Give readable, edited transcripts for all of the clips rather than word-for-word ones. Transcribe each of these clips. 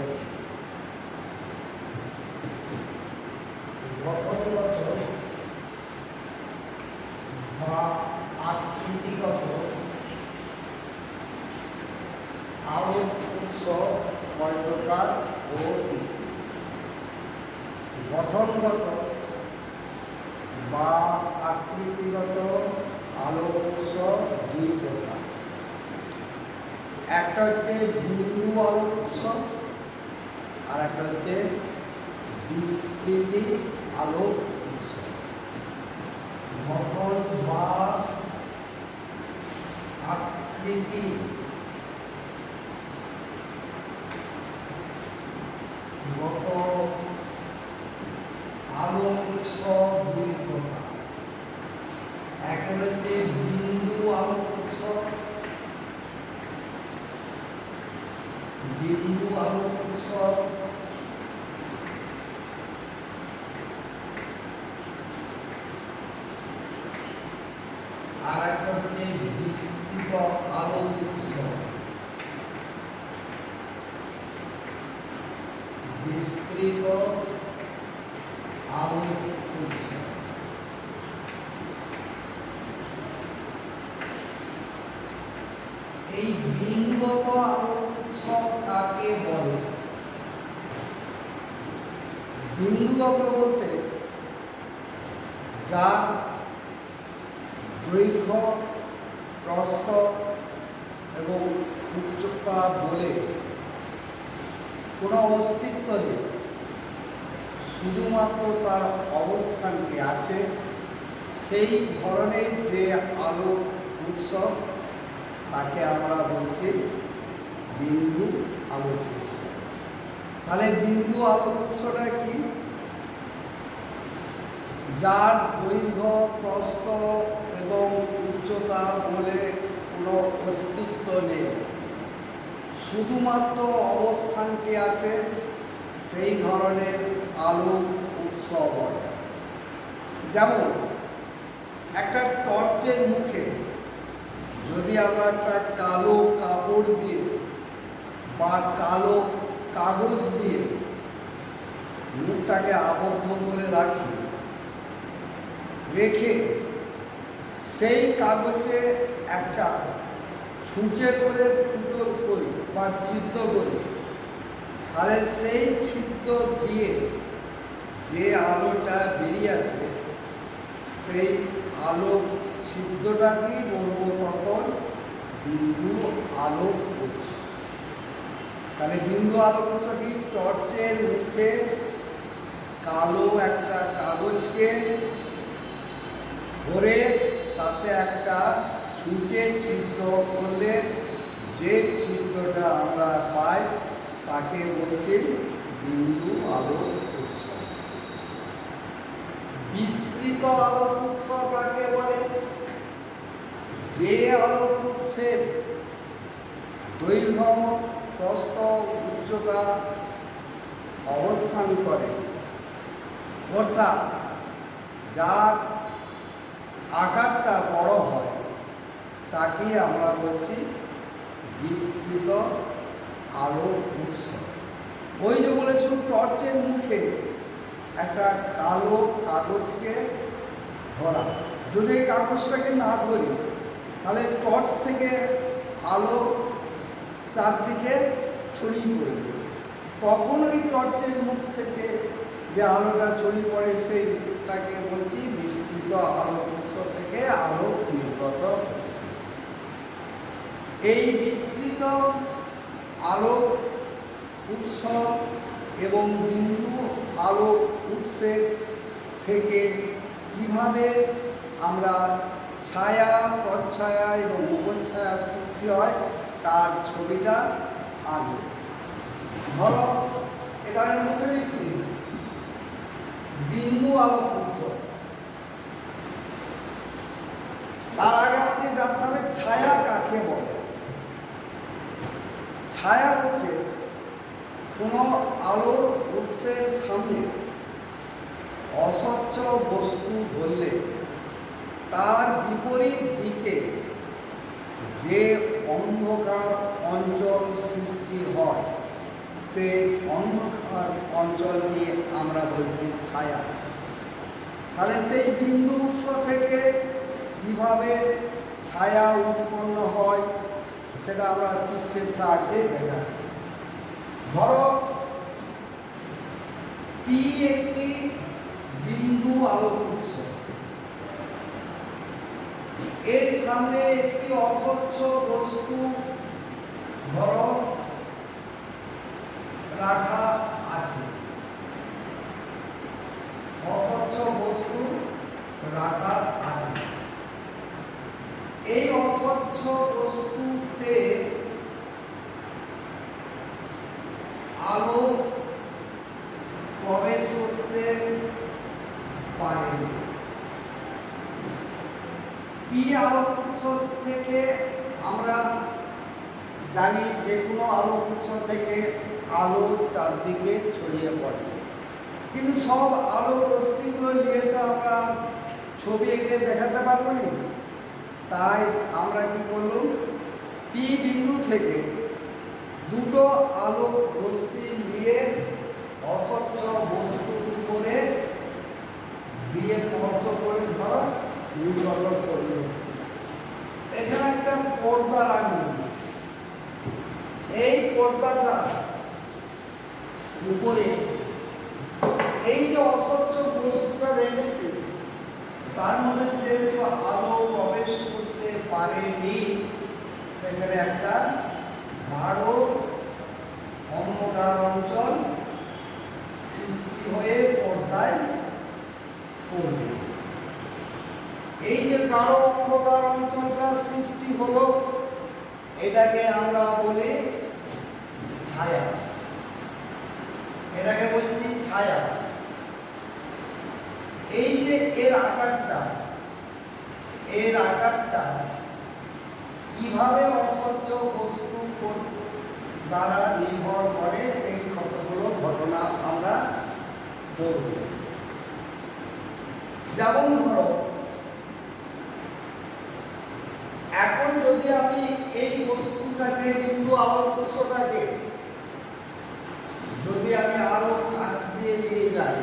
আছে। গঠনগত বা আকৃতিগত আলোক উৎস কয় প্রকার ও কি কি? গঠনগত বা আকৃতিগত আলোক উৎস দুই প্রকার। একটা হচ্ছে বিন্দু আলোক উৎস, আর একটা হচ্ছে বিস্তৃতি আলোক উৎস। গঠন বা আকৃতি গত আলোক উৎস দুই প্রকার। একটা হচ্ছে বিন্দু আলোক উৎস, বিন্দু আলোক উৎস আর একটা হচ্ছে বিস্তৃত আলোক উৎস। বিস্তৃত আলোক উৎস এই বিন্দুগত আলোক উৎস কাকে বলে? বিন্দুগত বলতে যার দৈর্ঘ্য, প্রস্থ এবং উচ্চতা বলে কোনো অস্তিত্ব নেই, শুধুমাত্র তার অবস্থানটি আছে, সেই ধরনের যে আলোক উৎস তাকে আমরা বলছি বিন্দু আলোক উৎস। তাহলে বিন্দু আলোক উৎসটা কি? যার দৈর্ঘ্য, প্রস্থ এবং উচ্চতা বলে কোনো অস্তিত্ব নেই, শুধুমাত্র অবস্থানটি আছে, সেই ধরনের আলোক উৎস বলে। যেমন একটা টর্চের মুখে যদি আমরা একটা কালো কাপড় দিয়ে বা কালো কাগজ দিয়ে মুখটাকে আবদ্ধ করে রাখি, রেখে সেই কাগজে একটা ছুঁচে করে ফুটো করি বা ছিদ্র করি, তাহলে সেই ছিদ্র দিয়ে যে আলোটা বেরিয়ে আসে, সেই আলো ছিদ্রটাকেই বলবো তখন বিন্দু আলোক উৎস। তাহলে বিন্দু আলোক উৎস কি? টর্চের মুখে কালো একটা কাগজকে ধরে তাতে একটা ছুঁচে ছিদ্র করলে যে ছিদ্রটা আমরা পাই তাকে বলছি বিন্দু আলোক উৎস। বিস্তৃত আলোক উৎস কাকে বলে? যে আলোক উৎসের দৈর্ঘ্য, প্রস্থ, উচ্চতা অবস্থান করে, অর্থাৎ যার আকারটা বড় হয়, তাকে আমরা বলছি বিস্তৃত আলোক উৎস। ওই যে বলেছিল টর্চের মুখে একটা কালো কাগজকে ধরা, যদি এই কাগজটাকে না ধরি তাহলে টর্চ থেকে আলো চারদিকে ছড়িয়ে পড়বে, তখন ওই টর্চের মুখ থেকে যে আলোটা ছড়িয়ে পড়ে সেইটাকে বলছি বিস্তৃত আলোক উৎস থেকে আলো নির্গত হচ্ছে। এই বিস্তৃত আলোক উৎস এবং বিন্দু আলোক উৎসের থেকে কিভাবে আমরা ছায়া, প্রচ্ছায়া এবং উপচ্ছায়া সৃষ্টি হয় তার ছবিটা আঁকব। ধরো এটা আমি মুছে দিচ্ছি, বিন্দু আলোক উৎস। তার আগে আমাদের জানতে হবে ছায়া কাকে বলে। ছায়া হচ্ছে কোনো আলো উৎসের সামনে অস্বচ্ছ বস্তু ধরলে তার বিপরীত দিকে যে অন্ধকার অঞ্চল সৃষ্টি হয় তে অন্ধকার অঞ্চলকে আমরা বলছি ছায়া। তাহলে সেই বিন্দু উৎস থেকে কিভাবে ছায়া উৎপন্ন হয় সেটা আমরা চিত্রের সাহায্যে দেখা। ধরো পি একটি বিন্দু আলোক উৎস, এর সামনে একটি অস্বচ্ছ বস্তু ধরো রাখা আছে, অস্বচ্ছ বস্তু রাখা আছে। এই অস্বচ্ছ বস্তুতে আলো প্রবেশ করতে পারেনি। পি আলোক উৎস থেকে আমরা জানি যে কোনো আলোক উৎস থেকে আলো চারদিকে ছড়িয়ে পড়ে, কিন্তু সব আলোর রশ্মিগুলো নিয়ে তো আমরা ছবি এঁকে দেখাতে পারবো না। তাই আমরা কি করলাম, পি বিন্দু থেকে দুটো আলোক রশ্মি নিয়ে অস্বচ্ছ বস্তুর উপরে দিয়ে স্পর্শ করে ধর নির্গত করল। এখানে একটা পর্দা রাখলাম, এই পর্দাটা উপরে এই যে অস্বচ্ছ বস্তুটা দেখেছি তার মধ্যে যেহেতু আলো প্রবেশ করতে পারেনি, সেখানে একটা গাঢ় অন্ধকার অঞ্চল সৃষ্টি হয়ে পর্দায় পড়বে। এই যে গাঢ় অন্ধকার অঞ্চলটা সৃষ্টি হলো, এটাকে আমরা বলি ছায়া। এটাকে বলছি ছায়া। এই যে এর আকারটা কিভাবে অস্বচ্ছ বস্তু দ্বারা নির্ভর করে সেই কতগুলো ঘটনা আমরা বলব। যেমন ধরো এখন যদি আমি এই বস্তুটাকে বিন্দু আলোক উৎসটাকে যদি আমি আলো কাছ দিয়ে নিয়ে যাই,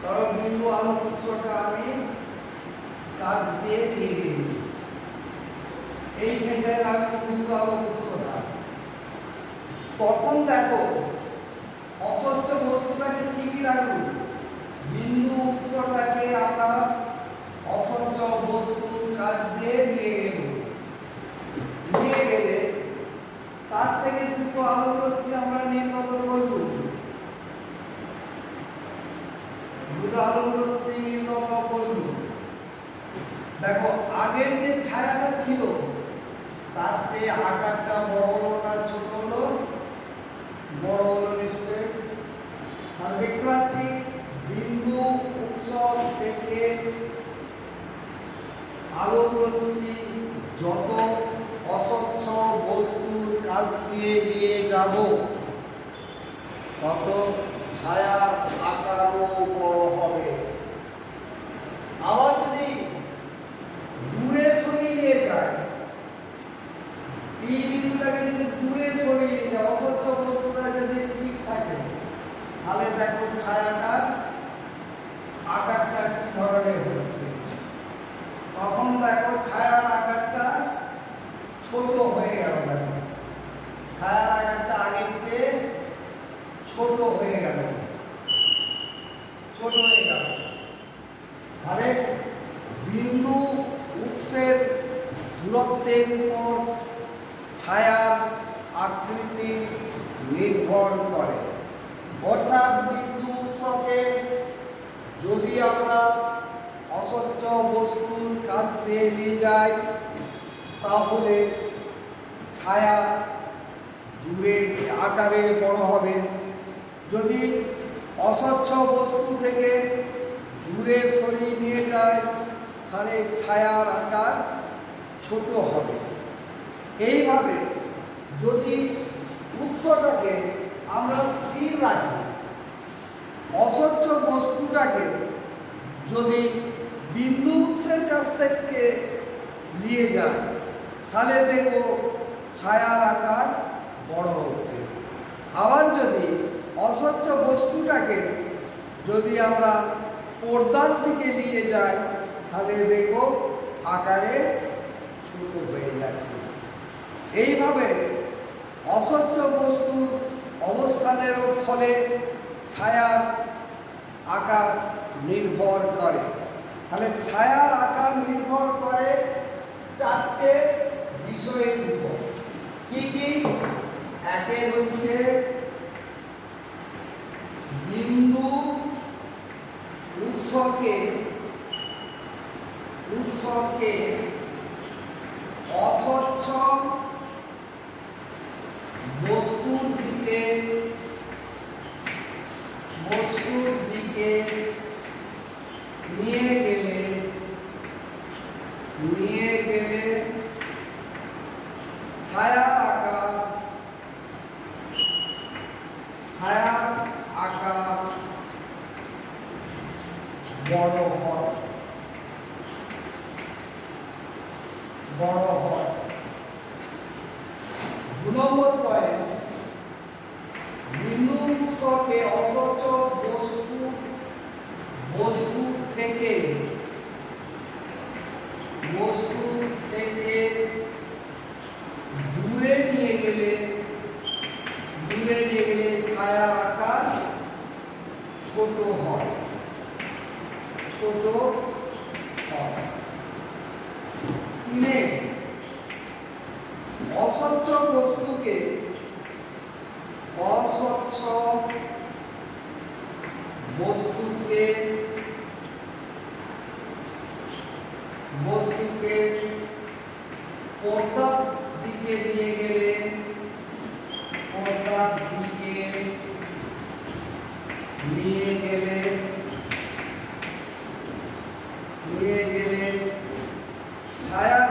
ধরো বিন্দু আলোক উৎসটা আমি কাছ দিয়ে নিয়ে গেছি, এইখানটায় রাখবো বিন্দু আলোক উৎসটা, তখন দেখো অস্বচ্ছ বস্তুটাকে ঠিকই রাখবো, বিন্দু উৎসটাকে আমরা অস্বচ্ছ বস্তুর কাছ দিয়ে নিয়ে গেলে তার থেকে দুটো আলোক রশ্মি আমরা নির্গত করব। দুটো আলোক রশ্মি নির্গত করব। দেখো আগের যে ছায়াটা ছিল তার চেয়ে আকারটা বড় হলো না ছোট হলো? বড় হলো নিশ্চয়। তাহলে দেখতে পাচ্ছি বিন্দু উৎস থেকে আলোক রশ্মি যত অস্বচ্ছ বস্তুর কাছ দিয়ে নিয়ে যাব তত ছায়ার আকারও বড় হবে। আবার যদি দূরে সরিয়ে নিয়ে যায়, এই বিন্দুটাকে যদি দূরে সরিয়ে নিয়ে যায়, অস্বচ্ছ বস্তুটা যদি ঠিক থাকে, তাহলে দেখো ছায়াটা আকারটা কি ধরনের হচ্ছে। তখন দেখো ছায়ার আকারটা ছোট হয়ে গেল। দেখো ছায়ার আকারটা আগের চেয়ে ছোট হয়ে গেল। তাহলে বিন্দু উৎসের দূরত্বের উপর ছায়ার আকৃতি নির্ভর করে। অর্থাৎ বিন্দু উৎসকে যদি আমরা অস্বচ্ছ বস্তুর কাছ দিয়ে নিয়ে যাই, তাহলে ছায়া দূরে আকারে বড় হবে। যদি অস্বচ্ছ বস্তু থেকে দূরে সরিয়ে নিয়ে যায়, তাহলে ছায়ার আকার ছোট হবে। এইভাবে যদি উৎসটাকে আমরা স্থির রাখি, অস্বচ্ছ বস্তুটাকে যদি বিন্দু উৎসের কাছ থেকে নিয়ে যায়, তাহলে দেখো ছায়ার আকার বড় হচ্ছে। আবার যদি অস্বচ্ছ বস্তুটাকে যদি আমরা পর্দার দিকে নিয়ে যাই তাহলে দেখো আকারে ছোট হয়ে যাচ্ছে। এইভাবে অস্বচ্ছ বস্তুর অবস্থানের ফলে ছায়ার আকার নির্ভর করে। তাহলে ছায়ার আকার নির্ভর করে চারটে বিষয়ের উপর। কি কি? একে হচ্ছে বিন্দু উৎসকে অস্বচ্ছ বস্তুর দিকে নিয়ে গেলে ছায়ার আকার বড় হয়। 2 নম্বর পয়েন্ট, বিন্দু উৎসকে অস্বচ্ছ বস্তু থেকে দূরে নিয়ে গেলে ছায়ার আকার ছোট হয়। তিনে, অস্বচ্ছ বস্তুকে পর্দার দিকে নিয়ে গেলে ছায়ার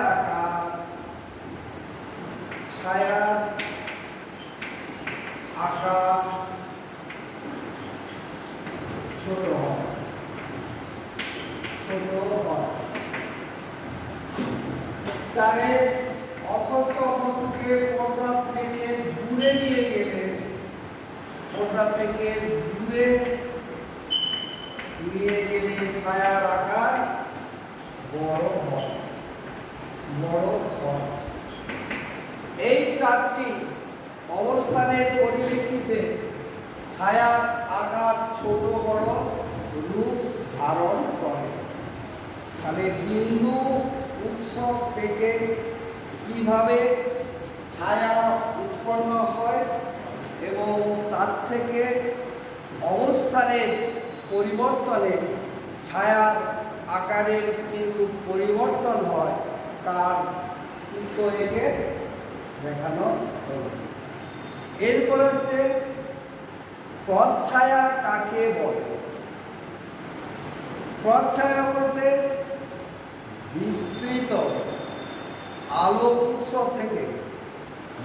আকার ছোট হয়। চারে, অস্বচ্ছ বস্তুকে পর্দা থেকে দূরে নিয়ে গেলে ছায়ার আকার বড় হয়। এই চারটি অবস্থানের পরিপ্রেক্ষিতে ছায়ার আকার ছোট বড় রূপ ধারণ করে। তাহলে বিন্দু উৎস থেকে কিভাবে ছায়া উৎপন্ন হয় এবং তার থেকে অবস্থানের পরিবর্তনে ছায়ার আকারের কিন্তু পরিবর্তন হয়, তার চিত্র এঁকে দেখানো হলো। এরপর হচ্ছে প্রচ্ছায়া কাকে বলে? প্রচ্ছায়া বলতে বিস্তৃত আলো উৎস থেকে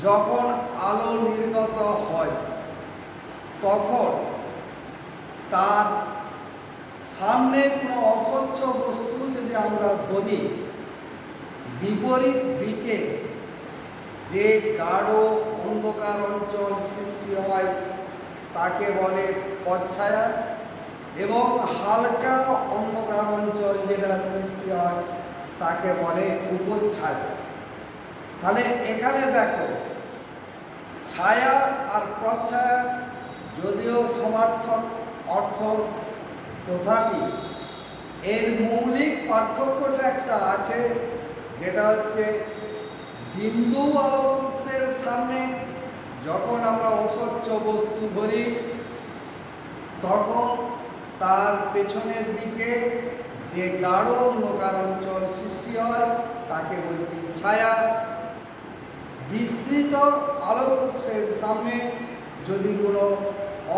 যখন আলো নির্গত হয় তখন তার সামনে কোনো অস্বচ্ছ বস্তু যদি আমরা ধরি, বিপরীত দিকে যে গাঢ় অন্ধকার অঞ্চল সৃষ্টি হয় তাকে বলে প্রচ্ছায়া, এবং হালকা অন্ধকার অঞ্চল যেটা সৃষ্টি হয় তাকে বলে উপচ্ছায়া। তাহলে এখানে দেখো, ছায়া আর প্রচ্ছায়া যদিও সমার্থক অর্থ, তথাপি এর মৌলিক পার্থক্যটা একটা আছে, যেটা হচ্ছে বিন্দু আলোক উৎসের সামনে যখন আমরা অস্বচ্ছ বস্তু ধরি তখন তার পেছনের দিকে যে গাঢ় অন্ধকার অঞ্চল সৃষ্টি হয় তাকে বলছি ছায়া। বিস্তৃত আলোক উৎসের সামনে যদি কোনো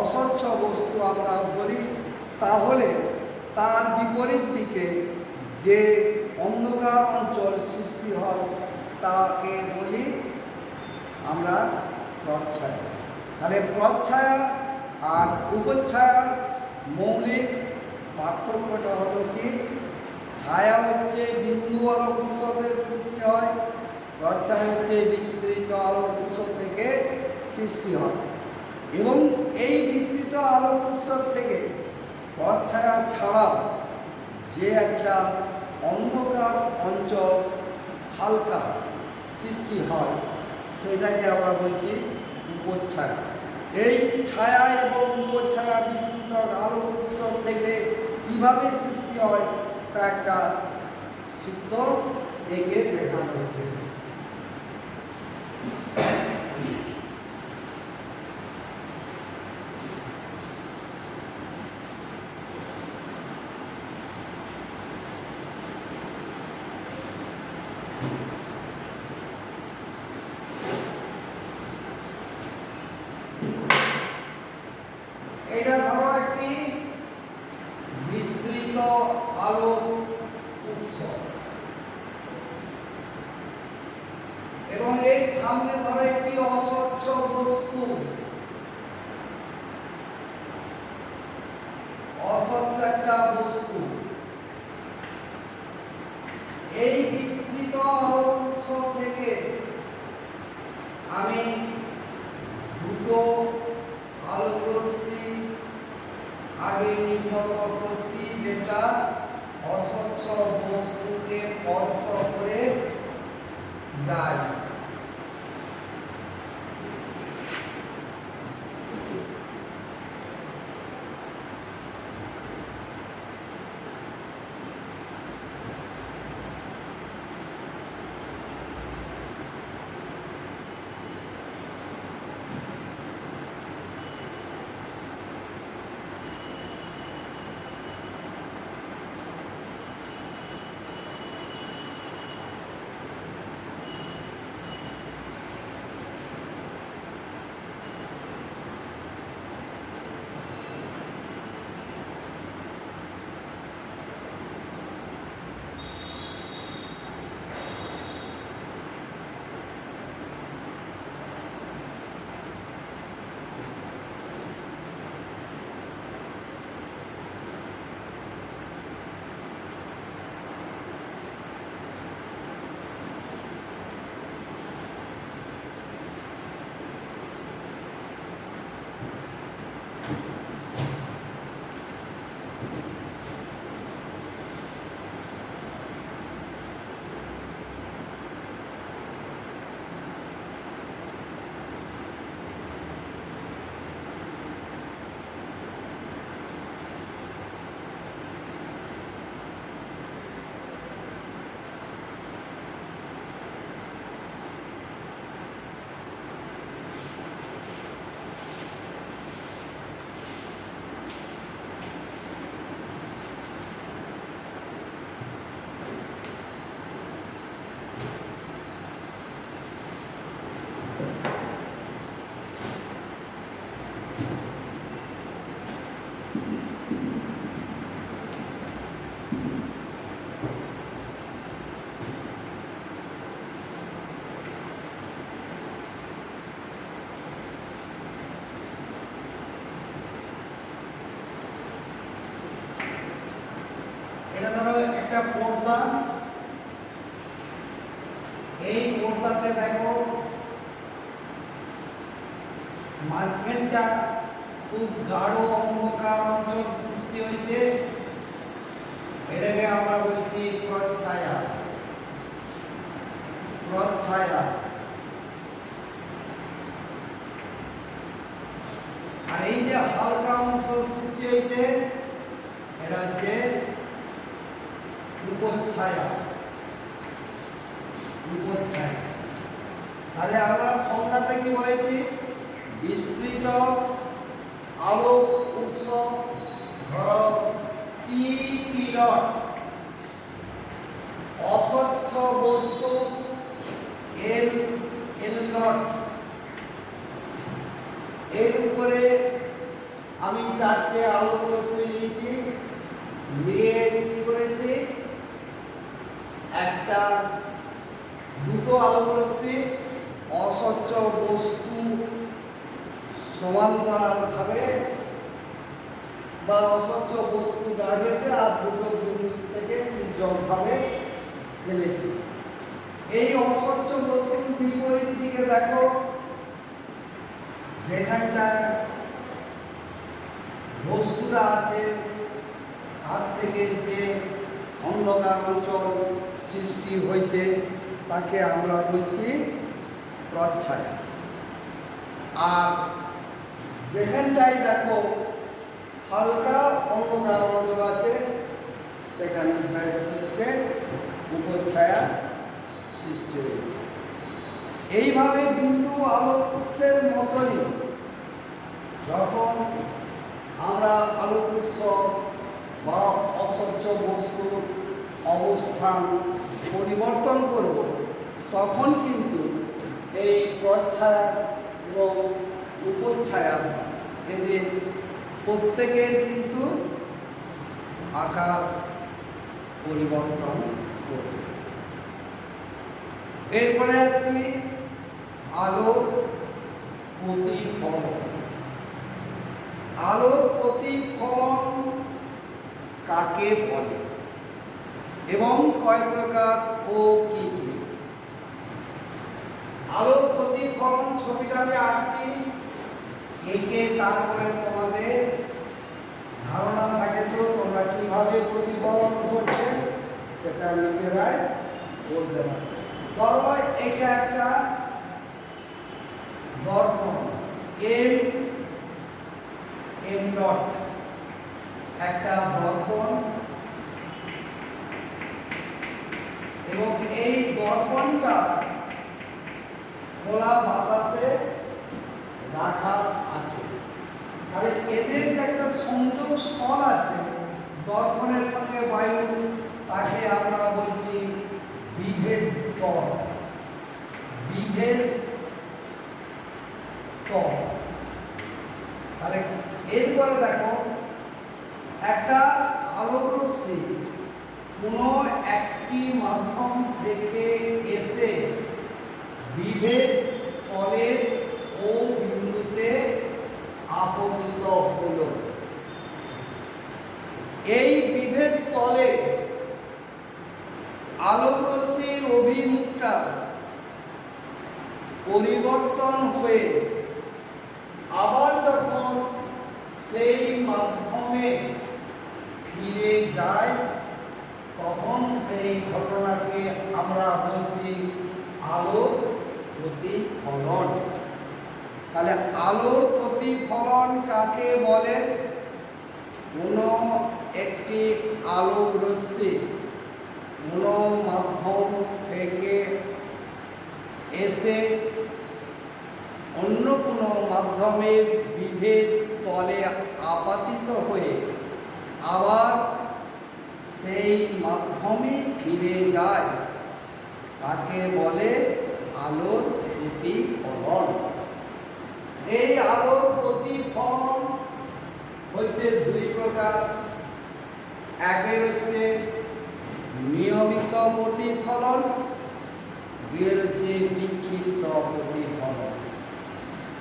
অস্বচ্ছ বস্তু আমরা ধরি তাহলে তার বিপরীত দিকে যে অন্ধকার অঞ্চল সৃষ্টি হয় তাকে বলি আমরা প্রচ্ছায়া। তাহলে প্রচ্ছায়া আর উপচ্ছায়ার মৌলিক পার্থক্যটা হলো কি, ছায়া হচ্ছে বিন্দু আলোক উৎস থেকে সৃষ্টি হয়, প্রচ্ছায়া হচ্ছে বিস্তৃত আলোক উৎস থেকে সৃষ্টি হয়। এবং এই বিস্তৃত আলোক উৎস থেকে পথ ছায়া ছাড়াও যে একটা অন্ধকার অঞ্চল হালকা সৃষ্টি হয় সেটাকে আমরা বলছি উপচ্ছায়া। এই ছায়া এবং উপচ্ছায়া বিস্তৃত আলোক উৎস থেকে কিভাবে সৃষ্টি হয় তা একটা চিত্র এঁকে দেখানো হয়েছে। এটা ধরো একটি বিস্তৃত আলোক উৎস এবং এর সামনে ধরো একটি অস্বচ্ছ বস্তু, অস্বচ্ছ একটা বস্তু। এই বিস্তৃত আলোক উৎস থেকে আমি দুটো আলোক রশ্মি আগে নির্গত করছি, যেটা অস্বচ্ছ বস্তুকে স্পর্শ করে যায়। এটা ধরো একটা পর্দা, এই পর্দাতে দেখো মাঝখানটা খুব গাঢ় অন্ধকার অঞ্চল সৃষ্টি হয়েছে, এটাকে আমরা বলছি প্রচ্ছায়া। প্রচ্ছায়া। আর এই যে হালকা অংশ সৃষ্টি হয়েছে এটা হচ্ছে উপচ্ছায়া। উপচ্ছায়া। তাহলে আমরা সংজ্ঞাতে কি বলেছি? বিস্তৃত আলোক উৎস ধরো পি পিরট, অস্বচ্ছ বস্তু এল এল নট, এর উপরে আমি চারটে আলোক রশ্মি নিয়েছি, নিয়ে কি করেছি একটা দুটো আলোক রশ্মি অস্বচ্ছ বস্তু সমান্তরালভাবে বা অস্বচ্ছ বস্তু গা গেছে আর দুটো বিন্দু থেকে তির্যকভাবে গেলেছে। এই অস্বচ্ছ বস্তুর বিপরীত দিকে দেখো যেখানটা বস্তুটা আছে তার থেকে যে অন্ধকার অঞ্চল সৃষ্টি হয়েছে তাকে আমরা বলছি প্রচ্ছায়া। আর যেখানটায় দেখো হালকা অন্ধকার অঞ্চল আছে সেখানে হচ্ছে উপচ্ছায়া সৃষ্টি হয়েছে। এইভাবে বিন্দু আলোক উৎসের মতনই যখন আমরা আলোক উৎস বা অস্বচ্ছ বস্তুর অবস্থান পরিবর্তন করব তখন কিন্তু এই প্রচ্ছায়া এবং উপচ্ছায়া এদের প্রত্যেকের কিন্তু আকার পরিবর্তন করবে। এরপরে আসছি আলোক প্রতিফলন। আলোক প্রতিফলন কাকে বলে এবং কয় প্রকার ও কি কি? আলোক প্রতিফলন ছবিটা আমি আঁকছি, এঁকে তারপরে তোমাদের ধারণা থাকে তো তোমরা কিভাবে প্রতিফলন করছে সেটা নিজেরাই বলতে পারবে। ধরো এটা একটা দর্পণ এম ডট, একটা দর্পণ, এবং এই দর্পণটা খোলা বাতাসে রাখা আছে। তাহলে এদের যে একটা সংযোগ স্থল আছে দর্পণের সঙ্গে বায়ু, তাকে আমরা বলছি বিভেদ তল। বিভেদ তল। তাহলে এরপরে দেখো একটা আলোক রশ্মি কোনো একটি মাধ্যম থেকে এসে বিভেদ তলের ও বিন্দুতে আপতিত হলো। এই বিভেদ তলে আলোক রশ্মির অভিমুখটা পরিবর্তন হয়ে আবার যখন সেই মাধ্যমে ফিরে যায় তখন সেই ঘটনাকে আমরা বলছি আলোক প্রতিফলন। তাহলে আলোক প্রতিফলন কাকে বলে? কোনো একটি আলোক রশ্মি কোনো মাধ্যম থেকে এসে অন্য কোনো মাধ্যমের বিভেদ তলে আপাতিত হয়ে আবার সেই মাধ্যমে ফিরে যায় তাকে বলে আলোর প্রতিফলন। এই আলোর প্রতিফলন হচ্ছে দুই প্রকার। একের হচ্ছে নিয়মিত প্রতিফলন, দুইয়ের হচ্ছে বিক্ষিপ্ত প্রতিফলন।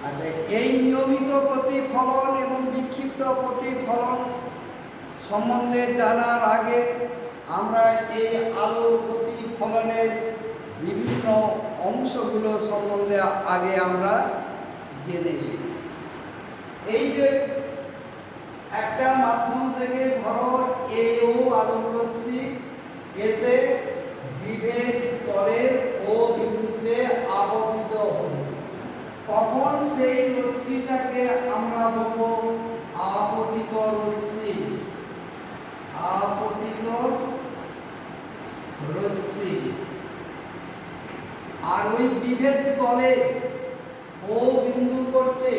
আচ্ছা, এই নিয়মিত প্রতিফলন এবং বিক্ষিপ্ত প্রতিফলন সম্বন্ধে জানার আগে আমরা এই আলোর প্রতিফলনের বিভিন্ন অংশগুলো সম্বন্ধে আগে আমরা জেনে নিই। এই যে একটা মাধ্যম থেকে ধরো ও আলোক রশ্মি এসে বিভেদ তলের ও বিন্দুতে আপতিত হলো, তখন সেই রশ্মিটাকে আমরা বলবো আপতিত রশ্মি। আপতিত রশ্মি। আর ওই বিভেদ তলে ও বিন্দু করতে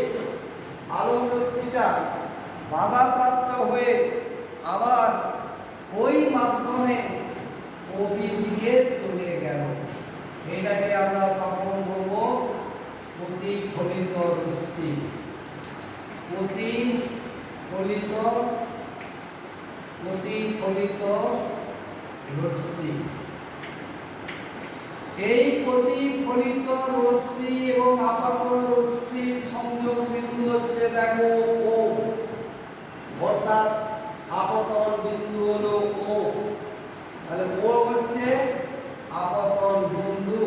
আলোক রশ্মিটা বাধাপ্রাপ্ত হয়ে আবার ওই মাধ্যমে ওবি দিয়ে চলে গেল, এটাকে আমরা তখন বলবো প্রতিফলিত রশ্মি। প্রতিফলিত রশ্মি। এই প্রতিফলিত রশ্মি এবং আপাত রশ্মির সংযোগ বিন্দু হচ্ছে দেখো ও, অর্থাৎ আপতন বিন্দু হলো ও। তাহলে ও হচ্ছে আপতন বিন্দু।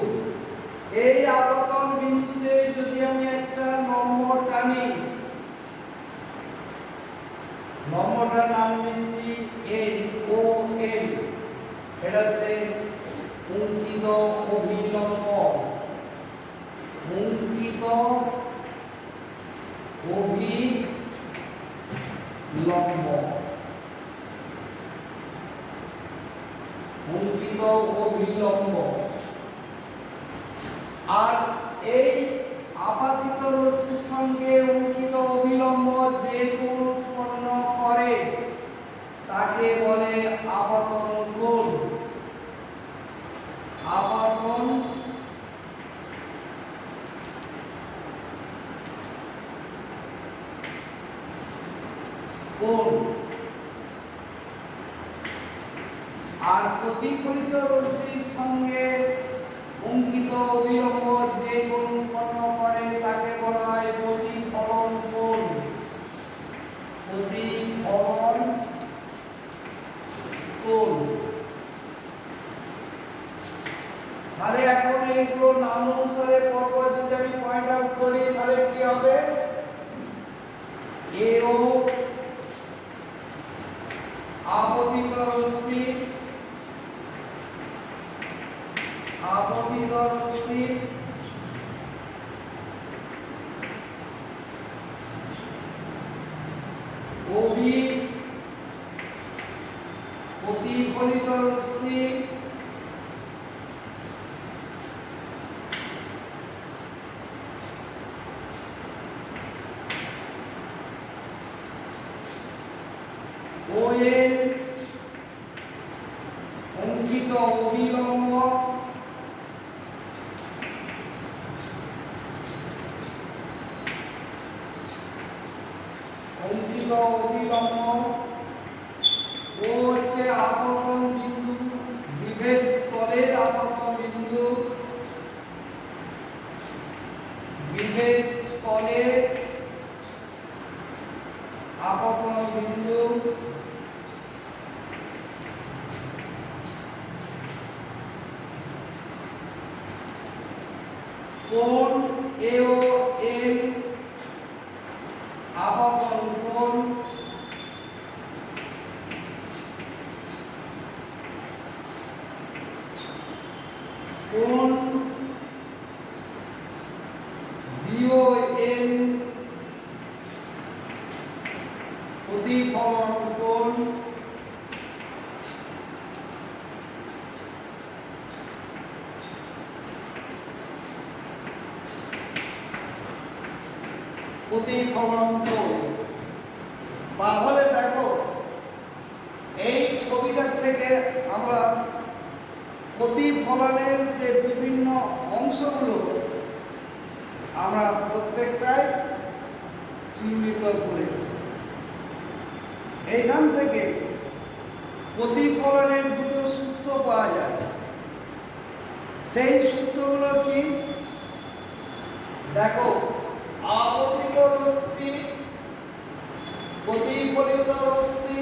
এই আপতন বিন্দুতে যদি আমি একটা নম্বর টানি আমরা নাম দিচ্ছি এন ও এন, এটা হচ্ছে অঙ্কিত অভিলম্ব, অঙ্কিত অভিলম্ব, অঙ্কিত অভিলম্ব। আর এই আপাতিত রশ্মির সঙ্গে অঙ্কিত অভিলম্ব যে কোণ উৎপন্ন করে তাকে বলে আপাতন কোণ। আপাতন কোণ। আর প্রতিফলিত রশ্মির সঙ্গে অঙ্কিত অভিলম্ব যে কোণ উৎপন্ন করে তাকে বলা হয় প্রতিফলন কোণ। প্রতিফলন কোণ। তাহলে এখন এইগুলো নাম অনুসারে পরপর যদি আমি পয়েন্ট আউট করি তাহলে কি হবে? এও আপতিত রশ্মি, আপতিত রশ্মি, ওবি প্রতিফলিত রশ্মি, ওএন অঙ্কিত অভিলম্ব, অঙ্কিত অভিলম্ব, ও হচ্ছে আপতন বিন্দু, বিভেদ তলের আপতন বিন্দু, বিভেদ তলের আপতন বিন্দু, কোণ এও এন আপতন কোণ, কোণ বিও এন প্রতিফলন কোণ, প্রতিফলন কোণ। তাহলে দেখো এই ছবিটার থেকে আমরা প্রতিফলনের যে বিভিন্ন অংশগুলো আমরা প্রত্যেকটাই চিহ্নিত করেছি। এইখান থেকে প্রতিফলনের দুটো সূত্র পাওয়া যায়। সেই সূত্রগুলো কি? দেখো, আপতিত রশ্মি, প্রতিফলিত রশ্মি,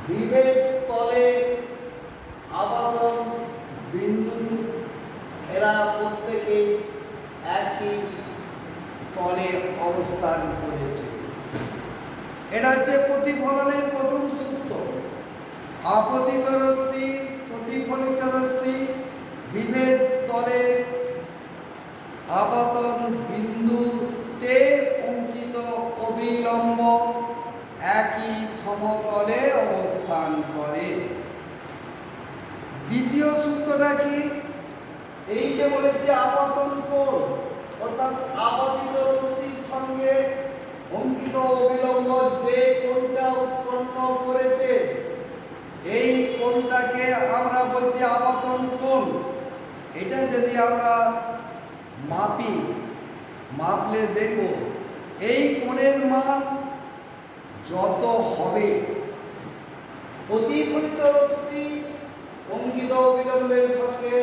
বিভেদ তলে আপতন বিন্দু, এরা প্রত্যেকে একই তলে অবস্থান করেছে। এটা হচ্ছে প্রতিফলনের প্রথম সূত্র। আপতিত রশ্মি, প্রতিফলিত রশ্মি, বিভেদ তলে আপতন বিন্দুতে অঙ্কিত অভিলম্ব একই সমতলে অবস্থান করে। দ্বিতীয় সূত্রটা কি? এই যে বলেছি আপতন কোণ, অর্থাৎ আপতিত রশ্মির সঙ্গে অঙ্কিত অভিলম্ব যে কোণটা উৎপন্ন করেছে এই কোণটাকে আমরা বলছি আপতন কোণ। এটা যদি আমরা মাপি, মাপলে দেখব এই কোণের মান যত হবে, প্রতিফলিত রশ্মি অঙ্কিত অভিলম্বের সঙ্গে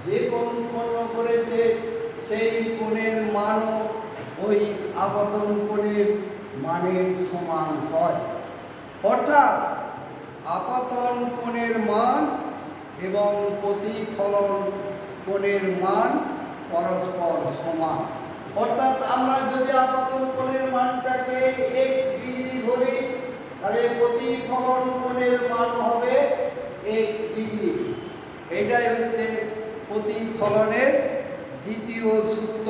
যে কোণ উৎপন্ন করেছে সেই কোণের মানও ওই আপতন কোণের মানের সমান হয়। অর্থাৎ আপতন কোণের মান এবং প্রতিফলন কোণের মান পরস্পর সমান। অর্থাৎ আমরা যদি আপতন কোণের মানটাকে x ডিগ্রি ধরি তাহলে প্রতিফলন কোণের মান হবে x ডিগ্রি। এটাই হচ্ছে প্রতিফলনের দ্বিতীয় সূত্র।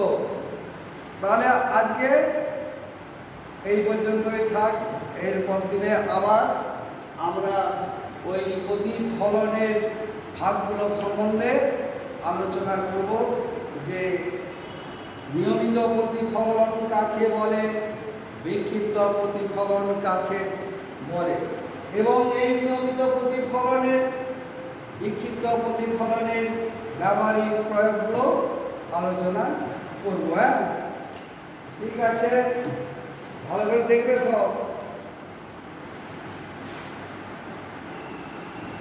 তাহলে আজকে এই পর্যন্তই থাক। এরপর দিনে আবার আমরা ওই প্রতিফলনের ভাগগুলো সম্বন্ধে আলোচনা করব, যে নিয়মিত প্রতিফলন কাকে বলে, বিক্ষিপ্ত প্রতিফলন কাকে বলে, এবং এই নিয়মিত প্রতিফলনের বিক্ষিপ্ত প্রতিফলনের ব্যবহারিক প্রয়োগগুলো আলোচনা করব। হ্যাঁ, ঠিক আছে, ভালো করে দেখবে সব।